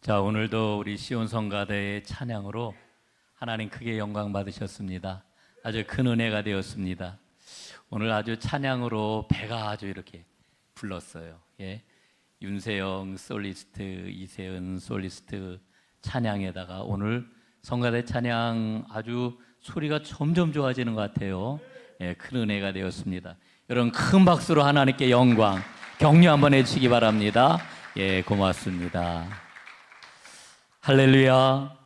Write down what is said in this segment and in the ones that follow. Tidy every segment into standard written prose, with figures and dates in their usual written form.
자, 오늘도 우리 시온 성가대의 찬양으로 하나님 크게 영광 받으셨습니다. 아주 큰 은혜가 되었습니다. 오늘 아주 찬양으로 배가 아주 이렇게 불렀어요. 예. 윤세영 솔리스트, 이세은 솔리스트 찬양에다가 오늘 성가대 찬양 아주 소리가 점점 좋아지는 것 같아요. 예, 큰 은혜가 되었습니다. 여러분 큰 박수로 하나님께 영광, 격려 한번 해주시기 바랍니다. 예, 고맙습니다. 할렐루야.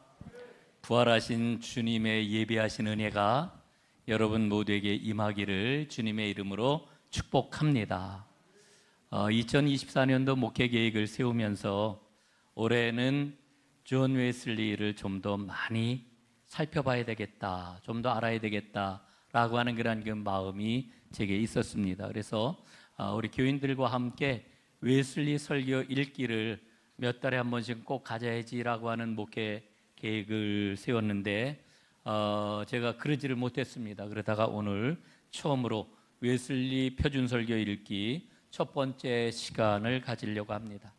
부활하신 주님의 예비하신 은혜가 여러분 모두에게 임하기를 주님의 이름으로 축복합니다. 2024년도 목회 계획을 세우면서 올해는 존 웨슬리를 좀 더 많이 살펴봐야 되겠다, 좀 더 알아야 되겠다라고 하는 그런 그 마음이 제게 있었습니다. 그래서 우리 교인들과 함께 웨슬리 설교 읽기를 몇 달에 한 번씩 꼭 가져야지라고 하는 목회 계획을 세웠는데 제가 그러지를 못했습니다. 그러다가 오늘 처음으로 웨슬리 표준 설교 읽기 첫 번째 시간을 가지려고 합니다.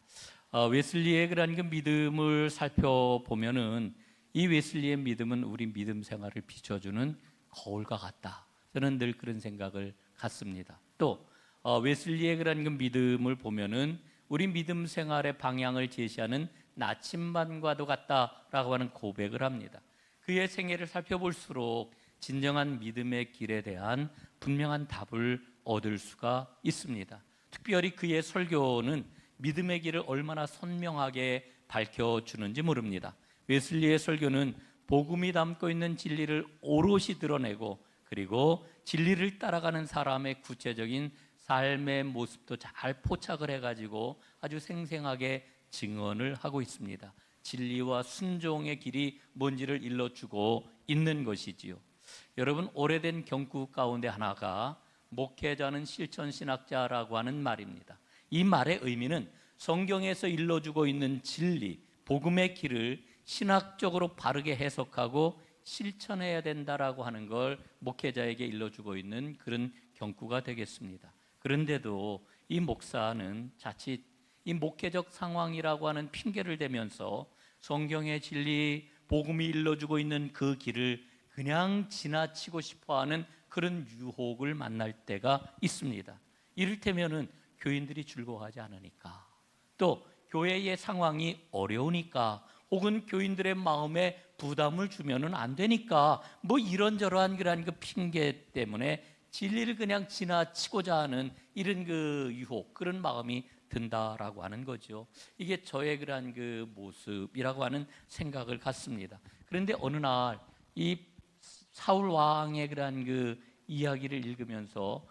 웨슬리의 그런 그 믿음을 살펴보면은 이 웨슬리의 믿음은 우리 믿음 생활을 비춰주는 거울과 같다. 저는 늘 그런 생각을 갖습니다. 또 웨슬리의 그런 그 믿음을 보면은 우리 믿음 생활의 방향을 제시하는 나침반과도 같다라고 하는 고백을 합니다. 그의 생애를 살펴볼수록 진정한 믿음의 길에 대한 분명한 답을 얻을 수가 있습니다. 특별히 그의 설교는 믿음의 길을 얼마나 선명하게 밝혀주는지 모릅니다. 웨슬리의 설교는 복음이 담고 있는 진리를 오롯이 드러내고 그리고 진리를 따라가는 사람의 구체적인 삶의 모습도 잘 포착을 해가지고 아주 생생하게 증언을 하고 있습니다. 진리와 순종의 길이 뭔지를 일러주고 있는 것이지요. 여러분, 오래된 경구 가운데 하나가 목회자는 실천신학자라고 하는 말입니다. 이 말의 의미는 성경에서 일러주고 있는 진리, 복음의 길을 신학적으로 바르게 해석하고 실천해야 된다라고 하는 걸 목회자에게 일러주고 있는 그런 경구가 되겠습니다. 그런데도 이 목사는 자칫 이 목회적 상황이라고 하는 핑계를 대면서 성경의 진리, 복음이 일러주고 있는 그 길을 그냥 지나치고 싶어하는 그런 유혹을 만날 때가 있습니다. 이를테면은 교인들이 즐거워하지 않으니까, 또 교회의 상황이 어려우니까, 혹은 교인들의 마음에 부담을 주면은 안 되니까, 뭐 이런저러한 그런 그 핑계 때문에 진리를 그냥 지나치고자 하는 이런 그 유혹, 그런 마음이 든다라고 하는 거죠. 이게 저의 그러한 그 모습이라고 하는 생각을 갖습니다. 그런데 어느 날 이 사울 왕의 그러한 그 이야기를 읽으면서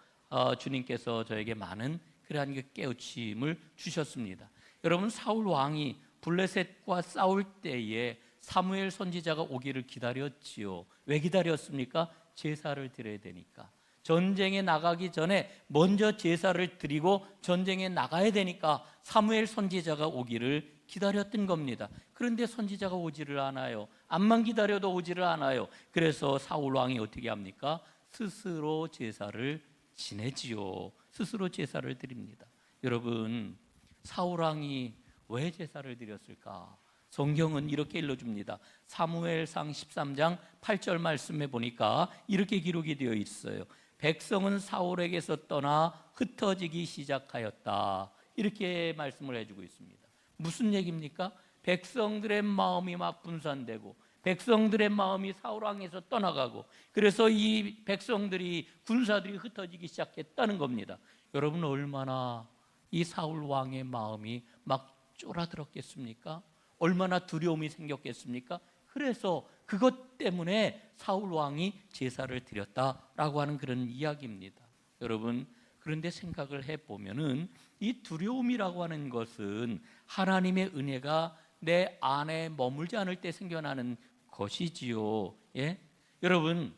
주님께서 저에게 많은 그러한 그 깨우침을 주셨습니다. 여러분, 사울 왕이 블레셋과 싸울 때에 사무엘 선지자가 오기를 기다렸지요. 왜 기다렸습니까? 제사를 드려야 되니까. 전쟁에 나가기 전에 먼저 제사를 드리고 전쟁에 나가야 되니까 사무엘 선지자가 오기를 기다렸던 겁니다. 그런데 선지자가 오지를 않아요. 암만 기다려도 오지를 않아요. 그래서 사울 왕이 어떻게 합니까? 스스로 제사를 지내지요. 스스로 제사를 드립니다. 여러분, 사울 왕이 왜 제사를 드렸을까? 성경은 이렇게 일러줍니다. 사무엘상 13장 8절 말씀에 보니까 이렇게 기록이 되어 있어요. 백성은 사울에게서 떠나 흩어지기 시작하였다. 이렇게 말씀을 해주고 있습니다. 무슨 얘기입니까? 백성들의 마음이 막 분산되고 백성들의 마음이 사울 왕에서 떠나가고, 그래서 이 백성들이, 군사들이 흩어지기 시작했다는 겁니다. 여러분, 얼마나 이 사울 왕의 마음이 막 쫄아들었겠습니까? 얼마나 두려움이 생겼겠습니까? 그래서 그것 때문에 사울 왕이 제사를 드렸다라고 하는 그런 이야기입니다. 여러분, 그런데 생각을 해보면은 이 두려움이라고 하는 것은 하나님의 은혜가 내 안에 머물지 않을 때 생겨나는 것이지요. 예? 여러분,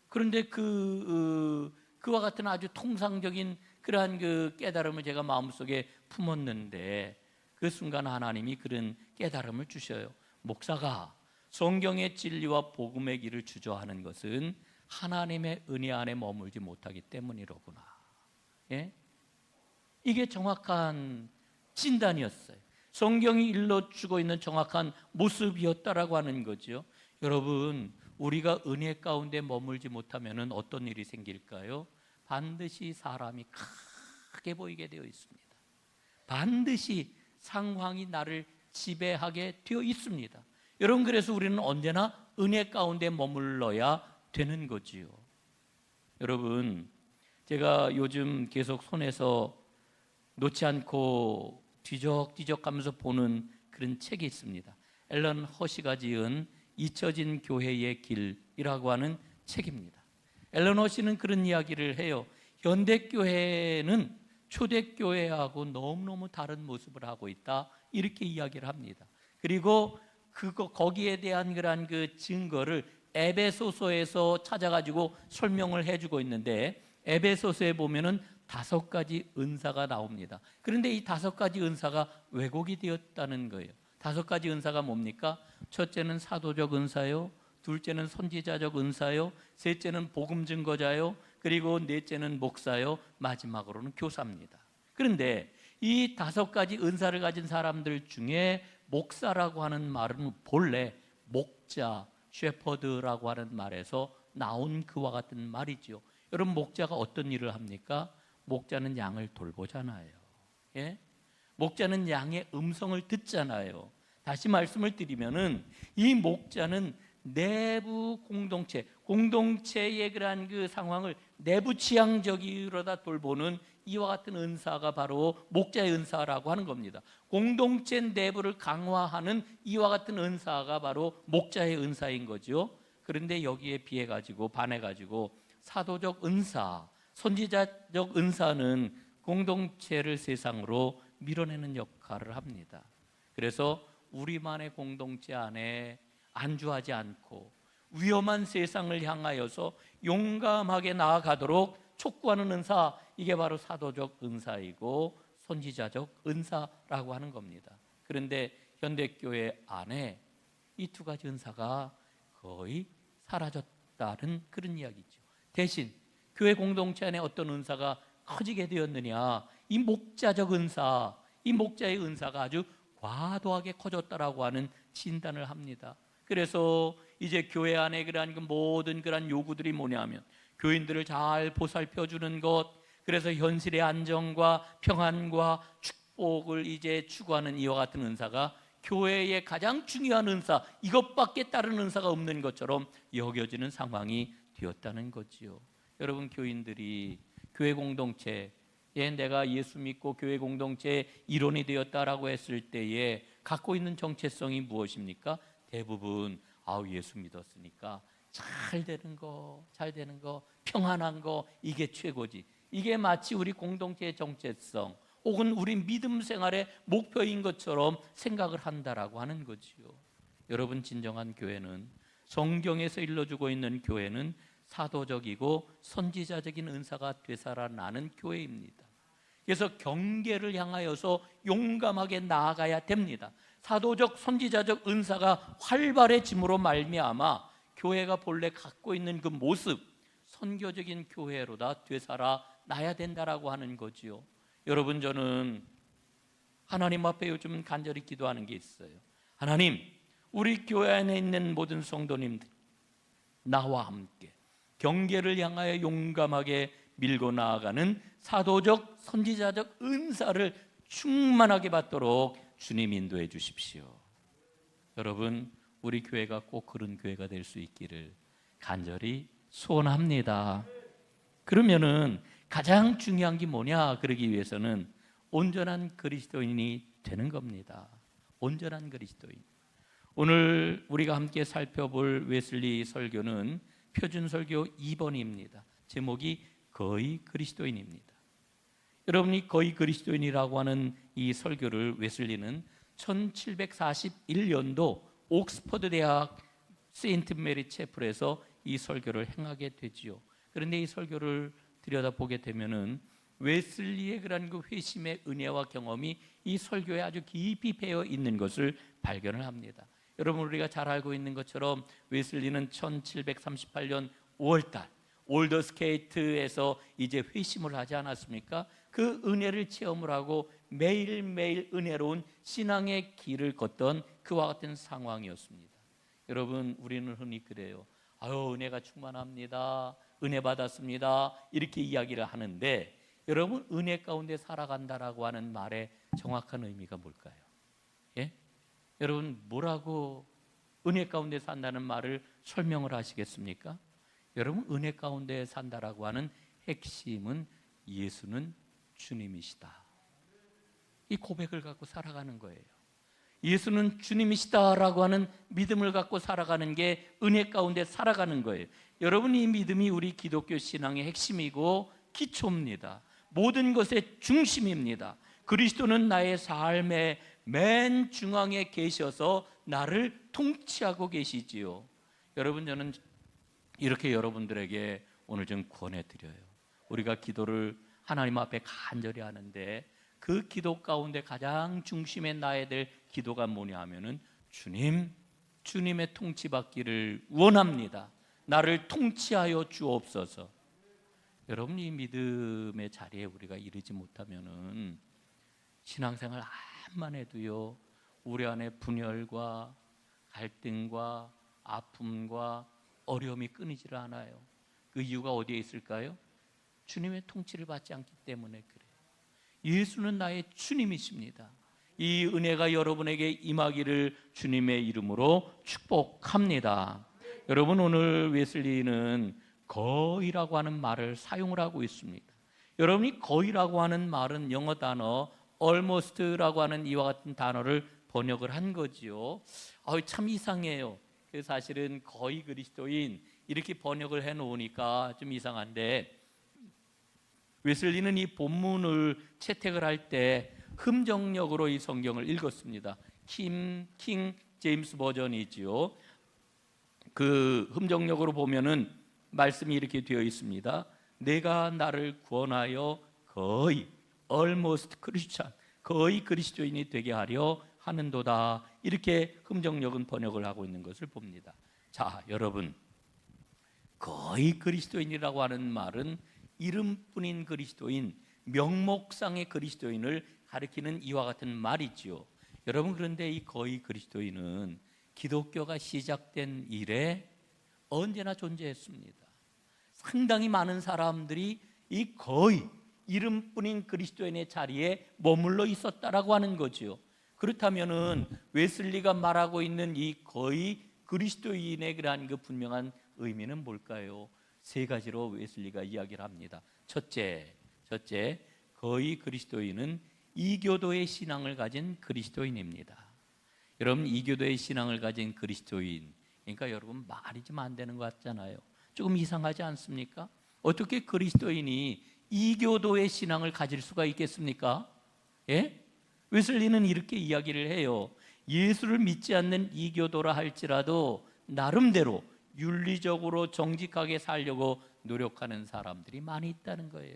그런데 그와 같은 아주 통상적인 그러한 그 깨달음을 제가 마음속에 품었는데 그 순간 하나님이 그런 깨달음을 주셔요. 목사가 성경의 진리와 복음의 길을 주저하는 것은 하나님의 은혜 안에 머물지 못하기 때문이로구나. 예? 이게 정확한 진단이었어요. 성경이 일러주고 있는 정확한 모습이었다라고 하는 거죠. 여러분, 우리가 은혜 가운데 머물지 못하면 어떤 일이 생길까요? 반드시 사람이 크게 보이게 되어 있습니다. 반드시 상황이 나를 지배하게 되어 있습니다. 여러분, 그래서 우리는 언제나 은혜 가운데 머물러야 되는 거지요. 여러분, 제가 요즘 계속 손에서 놓지 않고 뒤적뒤적 하면서 보는 그런 책이 있습니다. 앨런 허시가 지은 잊혀진 교회의 길이라고 하는 책입니다. 앨런 허시는 그런 이야기를 해요. 현대교회는 초대교회하고 너무너무 다른 모습을 하고 있다, 이렇게 이야기를 합니다. 그리고 거기에 대한 그러한 그 증거를 에베소서에서 찾아가지고 설명을 해주고 있는데, 에베소서에 보면은 5가지 은사가 나옵니다. 그런데 이 5가지 은사가 왜곡이 되었다는 거예요. 5가지 은사가 뭡니까? 첫째는 사도적 은사요, 둘째는 선지자적 은사요, 셋째는 복음 증거자요, 그리고 넷째는 목사요, 마지막으로는 교사입니다. 그런데 이 5가지 은사를 가진 사람들 중에 목사라고 하는 말은 본래 목자, 셰퍼드라고 하는 말에서 나온 그와 같은 말이죠. 여러분, 목자가 어떤 일을 합니까? 목자는 양을 돌보잖아요. 예? 목자는 양의 음성을 듣잖아요. 다시 말씀을 드리면은 이 목자는 내부 공동체의 그러한 그 상황을 내부 지향적으로다 돌보는 이와 같은 은사가 바로 목자의 은사라고 하는 겁니다. 공동체 내부를 강화하는 이와 같은 은사가 바로 목자의 은사인 거죠. 그런데 여기에 반해가지고 사도적 은사, 선지자적 은사는 공동체를 세상으로 밀어내는 역할을 합니다. 그래서 우리만의 공동체 안에 안주하지 않고 위험한 세상을 향하여서 용감하게 나아가도록 촉구하는 은사, 이게 바로 사도적 은사이고 선지자적 은사라고 하는 겁니다. 그런데 현대교회 안에 이 2가지 은사가 거의 사라졌다는 그런 이야기죠. 대신 교회 공동체 안에 어떤 은사가 커지게 되었느냐, 이 목자적 은사, 이 목자의 은사가 아주 과도하게 커졌다라고 하는 진단을 합니다. 그래서 이제 교회 안에 그러한 그 모든 그러한 요구들이 뭐냐면 교인들을 잘 보살펴주는 것, 그래서 현실의 안정과 평안과 축복을 이제 추구하는 이와 같은 은사가 교회의 가장 중요한 은사, 이것밖에 다른 은사가 없는 것처럼 여겨지는 상황이 되었다는 거지요. 여러분, 교인들이 교회 공동체에 내가 예수 믿고 교회 공동체의 일원이 되었다라고 했을 때에 갖고 있는 정체성이 무엇입니까? 대부분 예수 믿었으니까 잘 되는 거, 평안한 거, 이게 최고지. 이게 마치 우리 공동체의 정체성 혹은 우리 믿음 생활의 목표인 것처럼 생각을 한다라고 하는 거지요. 여러분, 진정한 교회는, 성경에서 일러주고 있는 교회는 사도적이고 선지자적인 은사가 되살아나는 교회입니다. 그래서 경계를 향하여서 용감하게 나아가야 됩니다. 사도적, 선지자적 은사가 활발해짐으로 말미암아 교회가 본래 갖고 있는 그 모습, 선교적인 교회로다 되살아나야 된다라고 하는 거지요. 여러분, 저는 하나님 앞에 요즘 간절히 기도하는 게 있어요. 하나님, 우리 교회 안에 있는 모든 성도님들, 나와 함께 경계를 향하여 용감하게 밀고 나아가는 사도적, 선지자적 은사를 충만하게 받도록 주님 인도해 주십시오. 여러분, 우리 교회가 꼭 그런 교회가 될 수 있기를 간절히 소원합니다. 그러면은 가장 중요한 게 뭐냐? 그러기 위해서는 온전한 그리스도인이 되는 겁니다. 온전한 그리스도인. 오늘 우리가 함께 살펴볼 웨슬리 설교는 표준설교 2번입니다. 제목이 거의 그리스도인입니다. 여러분이 거의 그리스도인이라고 하는 이 설교를 웨슬리는 1741년도 옥스퍼드 대학 세인트 메리 채플에서 이 설교를 행하게 되지요. 그런데 이 설교를 들여다보게 되면은 웨슬리의 그런 그 회심의 은혜와 경험이 이 설교에 아주 깊이 배어 있는 것을 발견을 합니다. 여러분, 우리가 잘 알고 있는 것처럼 웨슬리는 1738년 5월달 올더스케이트에서 이제 회심을 하지 않았습니까? 그 은혜를 체험을 하고 매일매일 은혜로운 신앙의 길을 걷던 그와 같은 상황이었습니다. 여러분, 우리는 흔히 그래요. 아유, 은혜가 충만합니다, 은혜 받았습니다, 이렇게 이야기를 하는데, 여러분, 은혜 가운데 살아간다라고 하는 말의 정확한 의미가 뭘까요? 예? 여러분, 뭐라고 은혜 가운데 산다는 말을 설명을 하시겠습니까? 여러분, 은혜 가운데 산다라고 하는 핵심은 예수는 주님이시다, 이 고백을 갖고 살아가는 거예요. 예수는 주님이시다라고 하는 믿음을 갖고 살아가는 게 은혜 가운데 살아가는 거예요. 여러분, 이 믿음이 우리 기독교 신앙의 핵심이고 기초입니다. 모든 것의 중심입니다. 그리스도는 나의 삶의 맨 중앙에 계셔서 나를 통치하고 계시지요. 여러분, 저는 이렇게 여러분들에게 오늘 좀 권해드려요. 우리가 기도를 하나님 앞에 간절히 하는데 그 기도 가운데 가장 중심에 놔야 될 기도가 뭐냐 하면은 주님의 통치받기를 원합니다. 나를 통치하여 주옵소서. 여러분, 이 믿음의 자리에 우리가 이르지 못하면은 신앙생활 암만 해도요, 우리 안에 분열과 갈등과 아픔과 어려움이 끊이질 않아요. 그 이유가 어디에 있을까요? 주님의 통치를 받지 않기 때문에 그래요. 예수는 나의 주님이십니다. 이 은혜가 여러분에게 임하기를 주님의 이름으로 축복합니다. 여러분, 오늘 웨슬리는 거의라고 하는 말을 사용을 하고 있습니다. 여러분이 거의라고 하는 말은 영어 단어 almost라고 하는 이와 같은 단어를 번역을 한 거지요. 참 이상해요. 사실은 거의 그리스도인 이렇게 번역을 해놓으니까 좀 이상한데, 웨슬리는 이 본문을 채택을 할 때 흠정역으로 이 성경을 읽었습니다. 킹 제임스 버전이지요. 그 흠정역으로 보면은 말씀이 이렇게 되어 있습니다. 내가 나를 구원하여 거의 almost Christian, 거의 그리스도인이 되게 하려 하는도다, 이렇게 흠정역은 번역을 하고 있는 것을 봅니다. 자, 여러분, 거의 그리스도인이라고 하는 말은 이름뿐인 그리스도인, 명목상의 그리스도인을 가리키는 이와 같은 말이지요. 여러분, 그런데 이 거의 그리스도인은 기독교가 시작된 이래 언제나 존재했습니다. 상당히 많은 사람들이 이 거의 이름뿐인 그리스도인의 자리에 머물러 있었다라고 하는 거죠. 그렇다면은 웨슬리가 말하고 있는 이 거의 그리스도인의 그러한 그 분명한 의미는 뭘까요? 세 가지로 웨슬리가 이야기를 합니다. 첫째, 거의 그리스도인은 이교도의 신앙을 가진 그리스도인입니다. 여러분, 이교도의 신앙을 가진 그리스도인, 그러니까 여러분, 말이 좀 안 되는 것 같잖아요. 조금 이상하지 않습니까? 어떻게 그리스도인이 이교도의 신앙을 가질 수가 있겠습니까? 예? 웨슬리는 이렇게 이야기를 해요. 예수를 믿지 않는 이교도라 할지라도 나름대로 윤리적으로 정직하게 살려고 노력하는 사람들이 많이 있다는 거예요.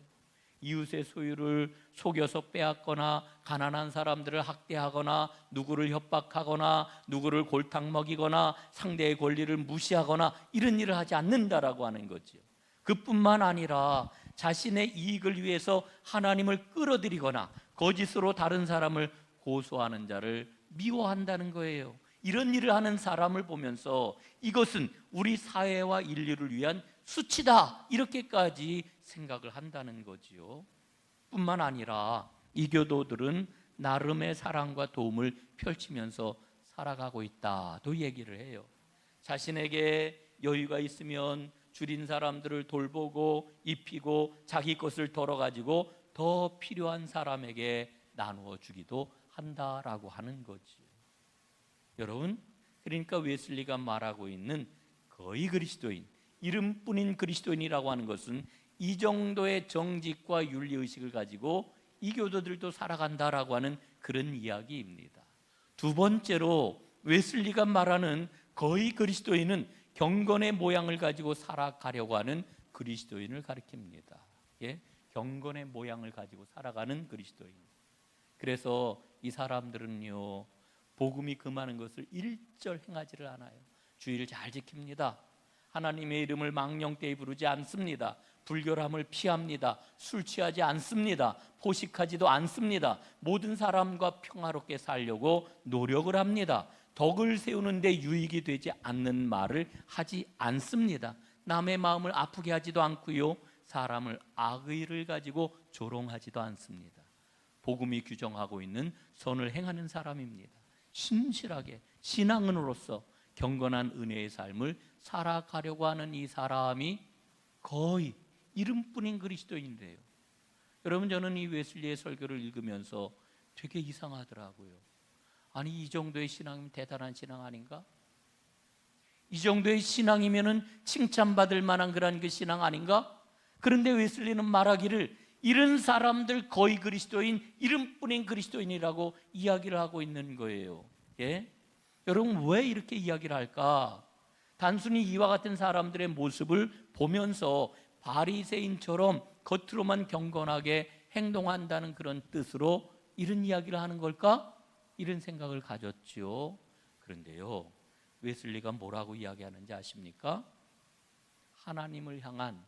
이웃의 소유를 속여서 빼앗거나 가난한 사람들을 학대하거나 누구를 협박하거나 누구를 골탕 먹이거나 상대의 권리를 무시하거나 이런 일을 하지 않는다라고 하는 거죠. 그뿐만 아니라 자신의 이익을 위해서 하나님을 끌어들이거나 거짓으로 다른 사람을 고소하는 자를 미워한다는 거예요. 이런 일을 하는 사람을 보면서 이것은 우리 사회와 인류를 위한 수치다, 이렇게까지 생각을 한다는 거지요. 뿐만 아니라 이교도들은 나름의 사랑과 도움을 펼치면서 살아가고 있다도 얘기를 해요. 자신에게 여유가 있으면 줄인 사람들을 돌보고 입히고 자기 것을 덜어가지고 더 필요한 사람에게 나누어 주기도 한다라고 하는 거지. 여러분, 그러니까 웨슬리가 말하고 있는 거의 그리스도인, 이름뿐인 그리스도인이라고 하는 것은 이 정도의 정직과 윤리의식을 가지고 이교도들도 살아간다라고 하는 그런 이야기입니다. 두 번째로 웨슬리가 말하는 거의 그리스도인은 경건의 모양을 가지고 살아가려고 하는 그리스도인을 가리킵니다. 예? 경건의 모양을 가지고 살아가는 그리스도인. 그래서 이 사람들은요, 복음이 금하는 것을 일절 행하지를 않아요. 주의를 잘 지킵니다. 하나님의 이름을 망령되이 부르지 않습니다. 불결함을 피합니다. 술 취하지 않습니다. 포식하지도 않습니다. 모든 사람과 평화롭게 살려고 노력을 합니다. 덕을 세우는 데 유익이 되지 않는 말을 하지 않습니다. 남의 마음을 아프게 하지도 않고요, 사람을 악의를 가지고 조롱하지도 않습니다. 복음이 규정하고 있는 선을 행하는 사람입니다. 신실하게 신앙인으로서 경건한 은혜의 삶을 살아가려고 하는 이 사람이 거의 이름뿐인 그리스도인이래요. 여러분, 저는 이 웨슬리의 설교를 읽으면서 되게 이상하더라고요. 아니, 이 정도의 신앙이면 대단한 신앙 아닌가? 이 정도의 신앙이면은 칭찬받을 만한 그런 그 신앙 아닌가? 그런데 웨슬리는 말하기를 이런 사람들 거의 그리스도인, 이름뿐인 그리스도인이라고 이야기를 하고 있는 거예요. 예? 여러분, 왜 이렇게 이야기를 할까? 단순히 이와 같은 사람들의 모습을 보면서 바리새인처럼 겉으로만 경건하게 행동한다는 그런 뜻으로 이런 이야기를 하는 걸까? 이런 생각을 가졌죠. 그런데요, 웨슬리가 뭐라고 이야기하는지 아십니까? 하나님을 향한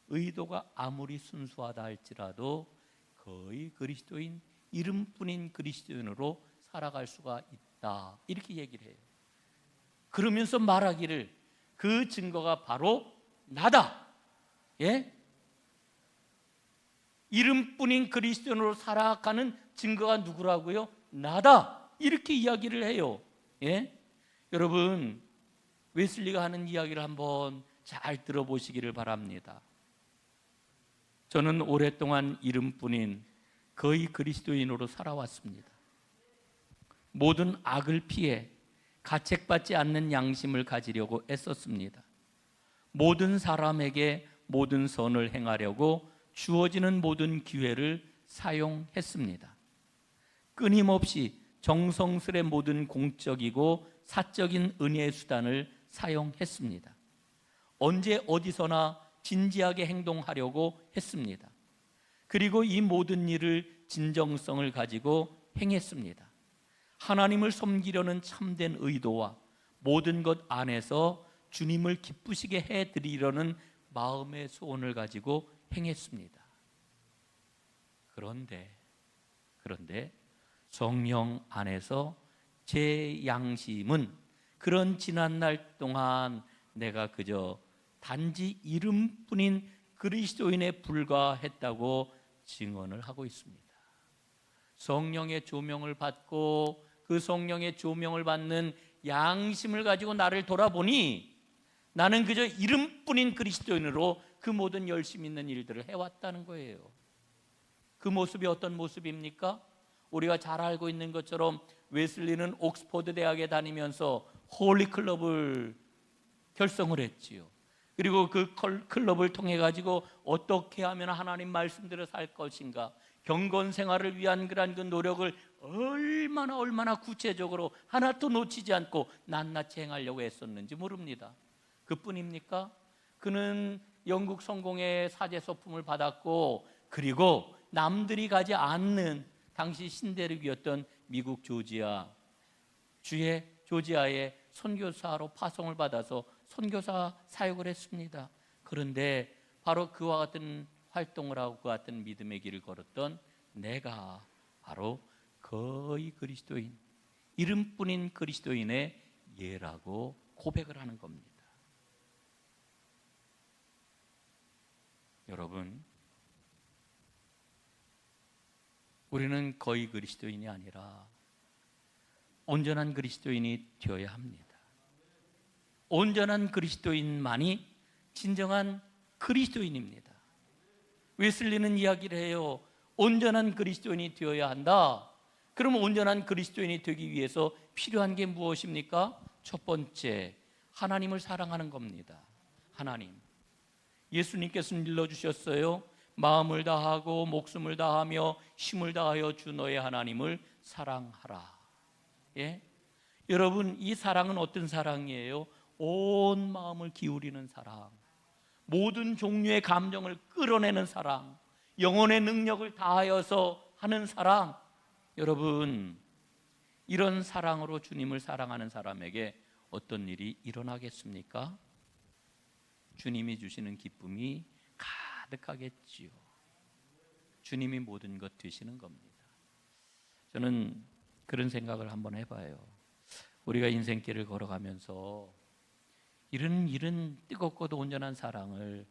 의도가 아무리 순수하다 할지라도 거의 그리스도인, 이름뿐인 그리스도인으로 살아갈 수가 있다, 이렇게 얘기를 해요. 그러면서 말하기를 그 증거가 바로 나다. 예? 이름뿐인 그리스도인으로 살아가는 증거가 누구라고요? 나다. 이렇게 이야기를 해요. 예? 여러분, 웨슬리가 하는 이야기를 한번 잘 들어보시기를 바랍니다. 저는 오랫동안 이름뿐인 거의 그리스도인으로 살아왔습니다. 모든 악을 피해 가책받지 않는 양심을 가지려고 애썼습니다. 모든 사람에게 모든 선을 행하려고 주어지는 모든 기회를 사용했습니다. 끊임없이 정성스레 모든 공적이고 사적인 은혜의 수단을 사용했습니다. 언제 어디서나 진지하게 행동하려고 했습니다. 그리고 이 모든 일을 진정성을 가지고 행했습니다. 하나님을 섬기려는 참된 의도와 모든 것 안에서 주님을 기쁘시게 해드리려는 마음의 소원을 가지고 행했습니다. 그런데 성령 안에서 제 양심은 그런 지난 날 동안 내가 그저 단지 이름뿐인 그리스도인에 불과했다고 증언을 하고 있습니다. 성령의 조명을 받고 그 성령의 조명을 받는 양심을 가지고 나를 돌아보니 나는 그저 이름뿐인 그리스도인으로 그 모든 열심 있는 일들을 해왔다는 거예요. 그 모습이 어떤 모습입니까? 우리가 잘 알고 있는 것처럼 웨슬리는 옥스퍼드 대학에 다니면서 홀리 클럽을 결성을 했지요. 그리고 그 클럽을 통해 가지고 어떻게 하면 하나님 말씀대로 살 것인가, 경건 생활을 위한 그런 그 노력을 얼마나 구체적으로 하나도 놓치지 않고 낱낱이 행하려고 했었는지 모릅니다. 그뿐입니까? 그는 영국 성공의 사제소품을 받았고, 그리고 남들이 가지 않는 당시 신대륙이었던 미국 조지아의 선교사로 파송을 받아서 선교사 사역을 했습니다. 그런데 바로 그와 같은 활동을 하고 그와 같은 믿음의 길을 걸었던 내가 바로 거의 그리스도인, 이름뿐인 그리스도인의 예라고 고백을 하는 겁니다. 여러분, 우리는 거의 그리스도인이 아니라 온전한 그리스도인이 되어야 합니다. 온전한 그리스도인만이 진정한 그리스도인입니다. 웨슬리는 이야기를 해요. 온전한 그리스도인이 되어야 한다. 그러면 온전한 그리스도인이 되기 위해서 필요한 게 무엇입니까? 첫 번째, 하나님을 사랑하는 겁니다. 하나님, 예수님께서는 일러주셨어요. 마음을 다하고 목숨을 다하며 힘을 다하여 주 너의 하나님을 사랑하라. 예? 여러분, 이 사랑은 어떤 사랑이에요? 온 마음을 기울이는 사랑, 모든 종류의 감정을 끌어내는 사랑, 영혼의 능력을 다하여서 하는 사랑. 여러분, 이런 사랑으로 주님을 사랑하는 사람에게 어떤 일이 일어나겠습니까? 주님이 주시는 기쁨이 가득하겠지요. 주님이 모든 것 되시는 겁니다. 저는 그런 생각을 한번 해봐요. 우리가 인생길을 걸어가면서 이런 뜨겁고도 온전한 사랑을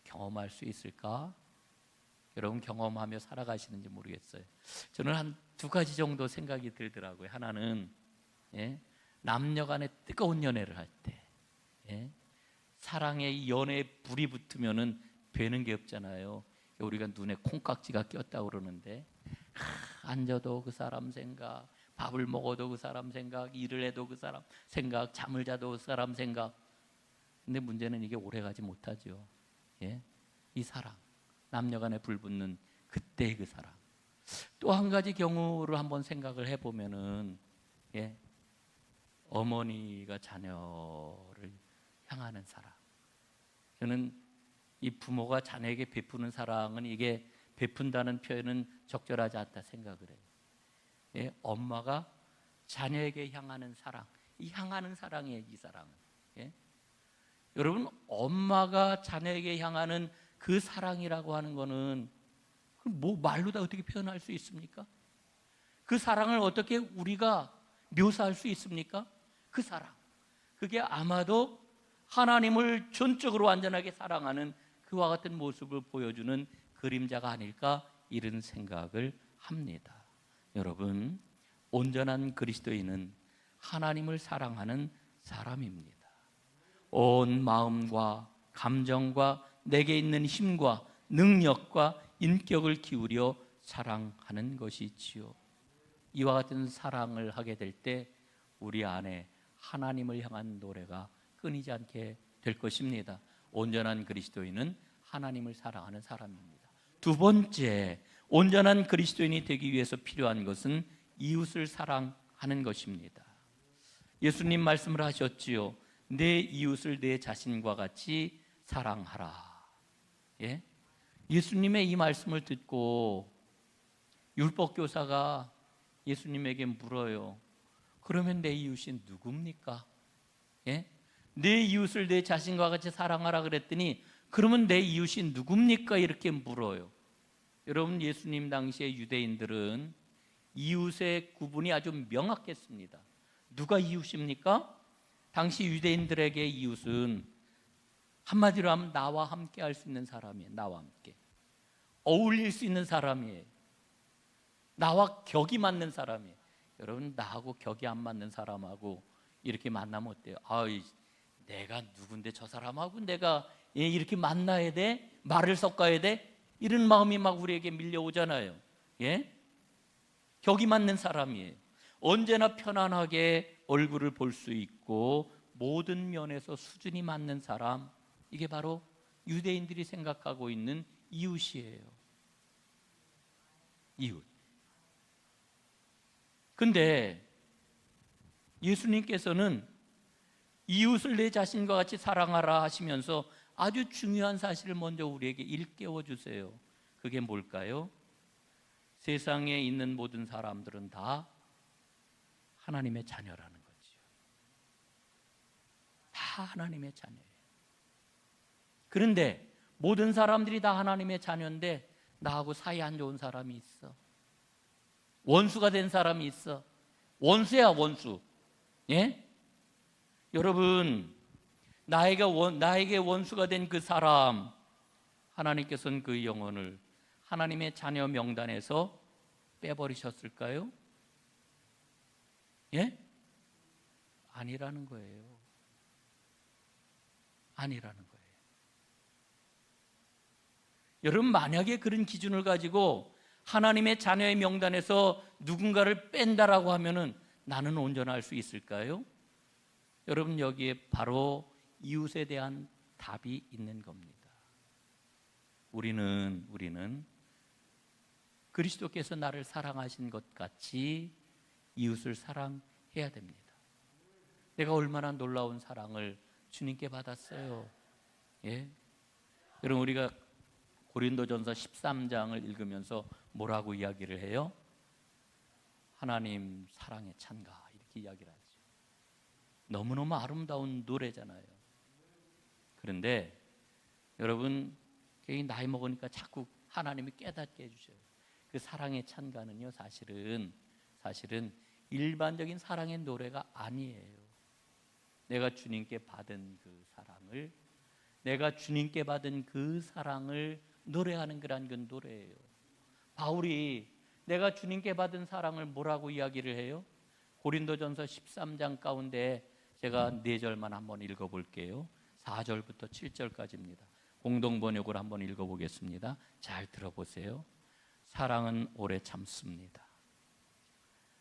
경험할 수 있을까? 여러분 경험하며 살아가시는지 모르겠어요. 저는 한 두 가지 정도 생각이 들더라고요. 하나는 남녀 간의 뜨거운 연애를 할 때, 사랑의 연애에 불이 붙으면은 되는 게 없잖아요. 우리가 눈에 콩깍지가 꼈다고 그러는데, 앉아도 그 사람 생각, 밥을 먹어도 그 사람 생각, 일을 해도 그 사람 생각, 잠을 자도 그 사람 생각. 근데 문제는 이게 오래가지 못하죠. 이 사랑, 남녀 간에 불 붙는 그때의 그 사랑. 또 한 가지 경우를 한번 생각을 해보면은, 어머니가 자녀를 향하는 사랑. 저는 이 부모가 자녀에게 베푸는 사랑은 이게 베푼다는 표현은 적절하지 않다 생각을 해요. 엄마가 자녀에게 향하는 사랑, 이 향하는 사랑이에요. 이 사랑은. 여러분, 엄마가 자녀에게 향하는 그 사랑이라고 하는 거는 뭐 말로 다 어떻게 표현할 수 있습니까? 그 사랑을 어떻게 우리가 묘사할 수 있습니까? 그 사랑, 그게 아마도 하나님을 전적으로 완전하게 사랑하는 그와 같은 모습을 보여주는 그림자가 아닐까, 이런 생각을 합니다. 여러분, 온전한 그리스도인은 하나님을 사랑하는 사람입니다. 온 마음과 감정과 내게 있는 힘과 능력과 인격을 기울여 사랑하는 것이지요. 이와 같은 사랑을 하게 될 때 우리 안에 하나님을 향한 노래가 끊이지 않게 될 것입니다. 온전한 그리스도인은 하나님을 사랑하는 사람입니다. 두 번째, 온전한 그리스도인이 되기 위해서 필요한 것은 이웃을 사랑하는 것입니다. 예수님 말씀을 하셨지요. 내 이웃을 내 자신과 같이 사랑하라. 예수님의 이 말씀을 듣고 율법교사가 예수님에게 물어요. 그러면 내 이웃이 누굽니까? 내 이웃을 내 자신과 같이 사랑하라 그랬더니, 그러면 내 이웃이 누굽니까? 이렇게 물어요. 여러분, 예수님 당시의 유대인들은 이웃의 구분이 아주 명확했습니다. 누가 이웃입니까? 당시 유대인들에게 이웃은 한마디로 하면 나와 함께 할 수 있는 사람이에요. 나와 함께 어울릴 수 있는 사람이에요. 나와 격이 맞는 사람이에요. 여러분, 나하고 격이 안 맞는 사람하고 이렇게 만나면 어때요? 내가 누군데 저 사람하고 내가 이렇게 만나야 돼? 말을 섞어야 돼? 이런 마음이 막 우리에게 밀려오잖아요. 격이 맞는 사람이에요. 언제나 편안하게 얼굴을 볼 수 있고 모든 면에서 수준이 맞는 사람, 이게 바로 유대인들이 생각하고 있는 이웃이에요. 이웃. 근데 예수님께서는 이웃을 내 자신과 같이 사랑하라 하시면서 아주 중요한 사실을 먼저 우리에게 일깨워 주세요. 그게 뭘까요? 세상에 있는 모든 사람들은 다 하나님의 자녀라는 거지요. 다 하나님의 자녀예요. 그런데 모든 사람들이 다 하나님의 자녀인데 나하고 사이 안 좋은 사람이 있어. 원수가 된 사람이 있어. 원수야, 원수. 여러분, 나에게 원수가 된 그 사람, 하나님께서는 그 영혼을 하나님의 자녀 명단에서 빼버리셨을까요? 아니라는 거예요. 아니라는 거예요. 여러분, 만약에 그런 기준을 가지고 하나님의 자녀의 명단에서 누군가를 뺀다라고 하면은 나는 온전할 수 있을까요? 여러분, 여기에 바로 이웃에 대한 답이 있는 겁니다. 우리는 그리스도께서 나를 사랑하신 것 같이 이웃을 사랑해야 됩니다. 내가 얼마나 놀라운 사랑을 주님께 받았어요. 여러분, 우리가 고린도전서 13장을 읽으면서 뭐라고 이야기를 해요? 하나님 사랑의 찬가, 이렇게 이야기를 하죠. 너무너무 아름다운 노래잖아요. 그런데 여러분, 나이 먹으니까 자꾸 하나님이 깨닫게 해주셔요. 그 사랑의 찬가는요, 사실은 일반적인 사랑의 노래가 아니에요. 내가 주님께 받은 그 사랑을 노래하는 그런 그 노래예요. 바울이 내가 주님께 받은 사랑을 뭐라고 이야기를 해요? 고린도전서 13장 가운데 제가 4절만 한번 읽어볼게요. 4절부터 7절까지입니다. 공동번역으로 한번 읽어보겠습니다. 잘 들어보세요. 사랑은 오래 참습니다.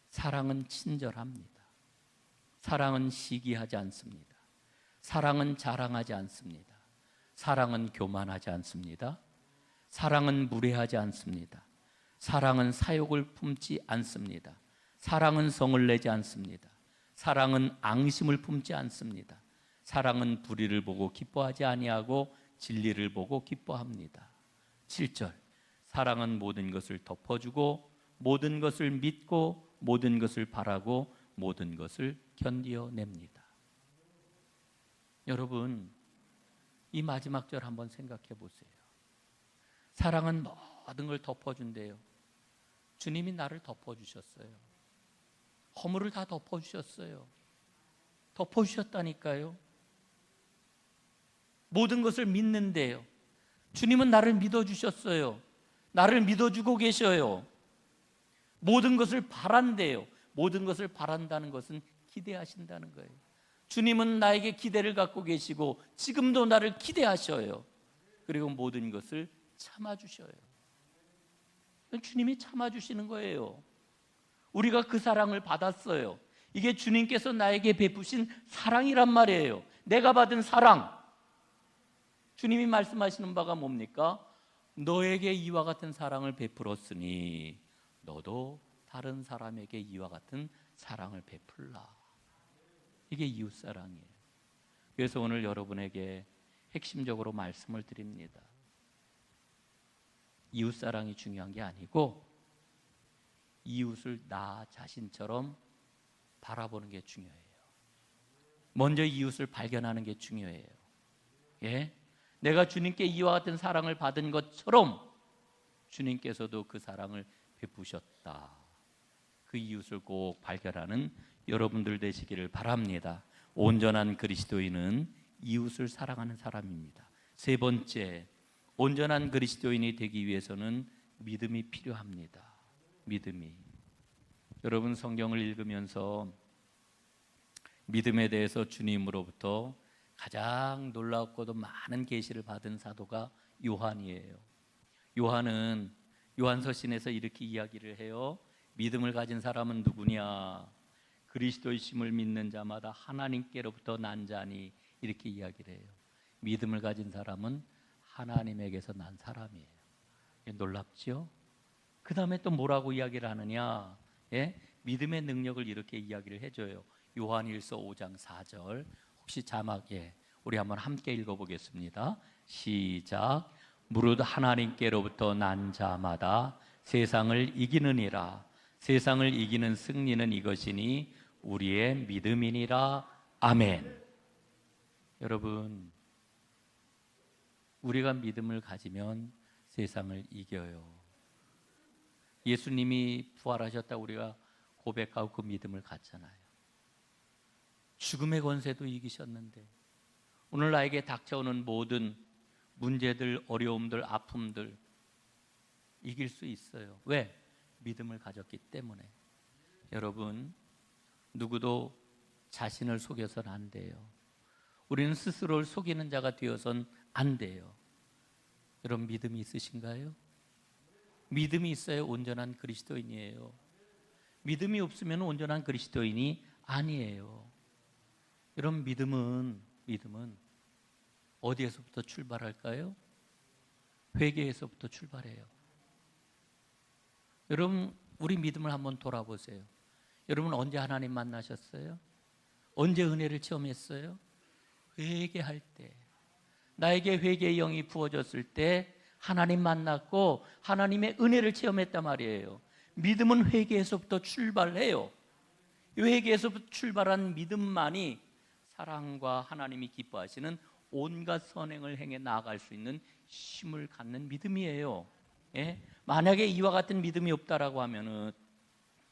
사랑은 친절합니다. 사랑은 시기하지 않습니다. 사랑은 자랑하지 않습니다. 사랑은 교만하지 않습니다. 사랑은 무례하지 않습니다. 사랑은 사욕을 품지 않습니다. 사랑은 성을 내지 않습니다. 사랑은 앙심을 품지 않습니다. 사랑은 불의를 보고 기뻐하지 아니하고 진리를 보고 기뻐합니다. 7절, 사랑은 모든 것을 덮어주고 모든 것을 믿고 모든 것을 바라고 모든 것을 견디어냅니다. 여러분, 이 마지막 절 한번 생각해 보세요. 사랑은 모든 걸 덮어준대요. 주님이 나를 덮어주셨어요. 허물을 다 덮어주셨어요. 덮어주셨다니까요. 모든 것을 믿는데요. 주님은 나를 믿어주셨어요. 나를 믿어주고 계셔요. 모든 것을 바란대요. 모든 것을 바란다는 것은 기대하신다는 거예요. 주님은 나에게 기대를 갖고 계시고 지금도 나를 기대하셔요. 그리고 모든 것을 참아주셔요. 주님이 참아주시는 거예요. 우리가 그 사랑을 받았어요. 이게 주님께서 나에게 베푸신 사랑이란 말이에요. 내가 받은 사랑. 주님이 말씀하시는 바가 뭡니까? 너에게 이와 같은 사랑을 베풀었으니 너도 다른 사람에게 이와 같은 사랑을 베풀라. 이게 이웃사랑이에요. 그래서 오늘 여러분에게 핵심적으로 말씀을 드립니다. 이웃사랑이 중요한 게 아니고 이웃을 나 자신처럼 바라보는 게 중요해요. 먼저 이웃을 발견하는 게 중요해요. 예? 내가 주님께 이와 같은 사랑을 받은 것처럼 주님께서도 그 사랑을 베푸셨다. 그 이웃을 꼭 발견하는 여러분들 되시기를 바랍니다. 온전한 그리스도인은 이웃을 사랑하는 사람입니다. 세 번째, 온전한 그리스도인이 되기 위해서는 믿음이 필요합니다. 믿음이. 여러분, 성경을 읽으면서 믿음에 대해서 주님으로부터 가장 놀랍고도 많은 계시를 받은 사도가 요한이에요. 요한은 요한서신에서 이렇게 이야기를 해요. 믿음을 가진 사람은 누구냐? 그리스도의 심을 믿는 자마다 하나님께로부터 난 자니, 이렇게 이야기를 해요. 믿음을 가진 사람은 하나님에게서 난 사람이에요. 놀랍죠? 그 다음에 또 뭐라고 이야기를 하느냐? 예? 믿음의 능력을 이렇게 이야기를 해줘요. 요한일서 5장 4절. 혹시 자막에 우리 한번 함께 읽어보겠습니다. 시작. 무릇 하나님께로부터 난 자마다 세상을 이기느니라. 세상을 이기는 승리는 이것이니 우리의 믿음이니라. 아멘. 여러분, 우리가 믿음을 가지면 세상을 이겨요. 예수님이 부활하셨다고 우리가 고백하고 그 믿음을 갖잖아요. 죽음의 권세도 이기셨는데 오늘 나에게 닥쳐오는 모든 문제들, 어려움들, 아픔들 이길 수 있어요. 왜? 믿음을 가졌기 때문에. 여러분, 누구도 자신을 속여서는 안 돼요. 우리는 스스로를 속이는 자가 되어서는 안 돼요. 여러분, 믿음이 있으신가요? 믿음이 있어야 온전한 그리스도인이에요. 믿음이 없으면 온전한 그리스도인이 아니에요. 여러분, 믿음은 어디에서부터 출발할까요? 회개에서부터 출발해요. 여러분, 우리 믿음을 한번 돌아보세요. 여러분, 언제 하나님 만나셨어요? 언제 은혜를 체험했어요? 회개할 때. 나에게 회개의 영이 부어졌을 때 하나님 만났고 하나님의 은혜를 체험했단 말이에요. 믿음은 회개에서부터 출발해요. 이 회개에서부터 출발한 믿음만이 사랑과 하나님이 기뻐하시는 온갖 선행을 행해 나아갈 수 있는 힘을 갖는 믿음이에요. 예? 만약에 이와 같은 믿음이 없다라고 하면은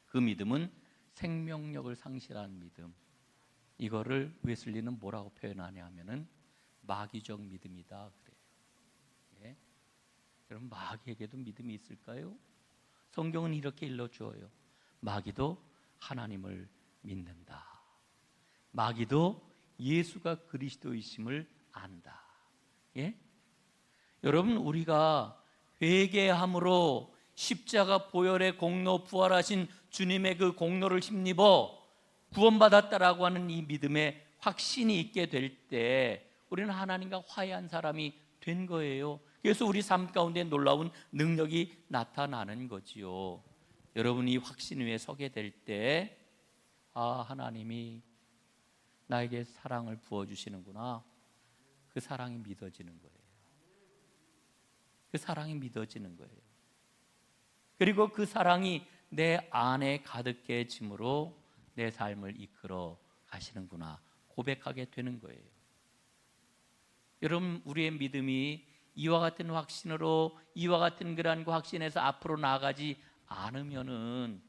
그 믿음은 생명력을 상실한 믿음. 이거를 웨슬리는 뭐라고 표현하냐 하면은 마귀적 믿음이다 그래요. 예? 여러분, 마귀에게도 믿음이 있을까요? 성경은 이렇게 일러주어요. 마귀도 하나님을 믿는다. 마귀도 예수가 그리스도이심을 안다. 예? 여러분, 우리가 회개함으로 십자가 보혈의 공로, 부활하신 주님의 그 공로를 힘입어 구원받았다라고 하는 이 믿음에 확신이 있게 될 때 우리는 하나님과 화해한 사람이 된 거예요. 그래서 우리 삶 가운데 놀라운 능력이 나타나는 거지요. 여러분이 확신 위에 서게 될 때, 아, 하나님이 나에게 사랑을 부어주시는구나. 그 사랑이 믿어지는 거예요. 그 사랑이 믿어지는 거예요. 그리고 그 사랑이 내 안에 가득해짐으로 내 삶을 이끌어 가시는구나 고백하게 되는 거예요. 여러분, 우리의 믿음이 이와 같은 확신으로, 이와 같은 그러한 확신에서 앞으로 나아가지 않으면은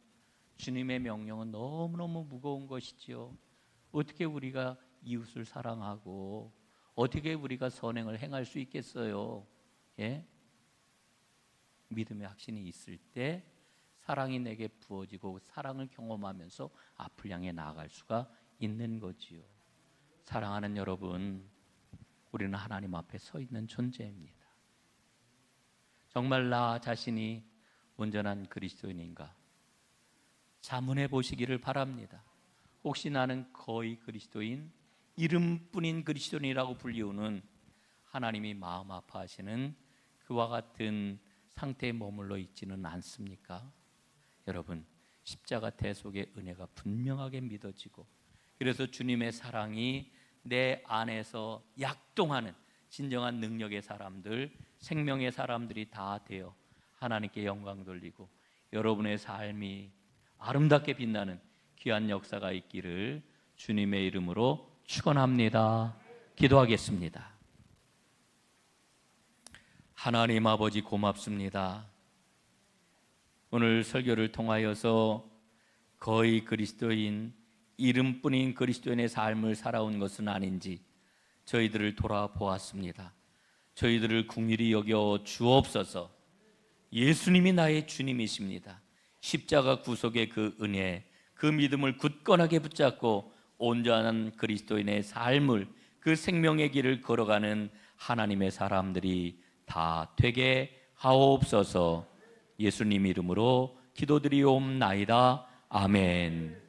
주님의 명령은 너무너무 무거운 것이지요. 어떻게 우리가 이웃을 사랑하고 어떻게 우리가 선행을 행할 수 있겠어요? 예? 믿음의 확신이 있을 때 사랑이 내게 부어지고 사랑을 경험하면서 앞을 향해 나아갈 수가 있는 거지요. 사랑하는 여러분, 우리는 하나님 앞에 서 있는 존재입니다. 정말 나 자신이 온전한 그리스도인인가 자문해 보시기를 바랍니다. 혹시 나는 거의 그리스도인, 이름뿐인 그리스도인이라고 불리우는 하나님이 마음 아파하시는 그와 같은 상태에 머물러 있지는 않습니까? 여러분, 십자가 대속의 은혜가 분명하게 믿어지고, 그래서 주님의 사랑이 내 안에서 약동하는 진정한 능력의 사람들, 생명의 사람들이 다 되어 하나님께 영광 돌리고 여러분의 삶이 아름답게 빛나는 귀한 역사가 있기를 주님의 이름으로 축원합니다. 기도하겠습니다. 하나님 아버지, 고맙습니다. 오늘 설교를 통하여서 거의 그리스도인, 이름뿐인 그리스도인의 삶을 살아온 것은 아닌지 저희들을 돌아보았습니다. 저희들을 긍휼히 여겨 주옵소서. 예수님이 나의 주님이십니다. 십자가 구속의 그 은혜, 그 믿음을 굳건하게 붙잡고 온전한 그리스도인의 삶을, 그 생명의 길을 걸어가는 하나님의 사람들이 다 되게 하옵소서. 예수님 이름으로 기도드리옵나이다. 아멘.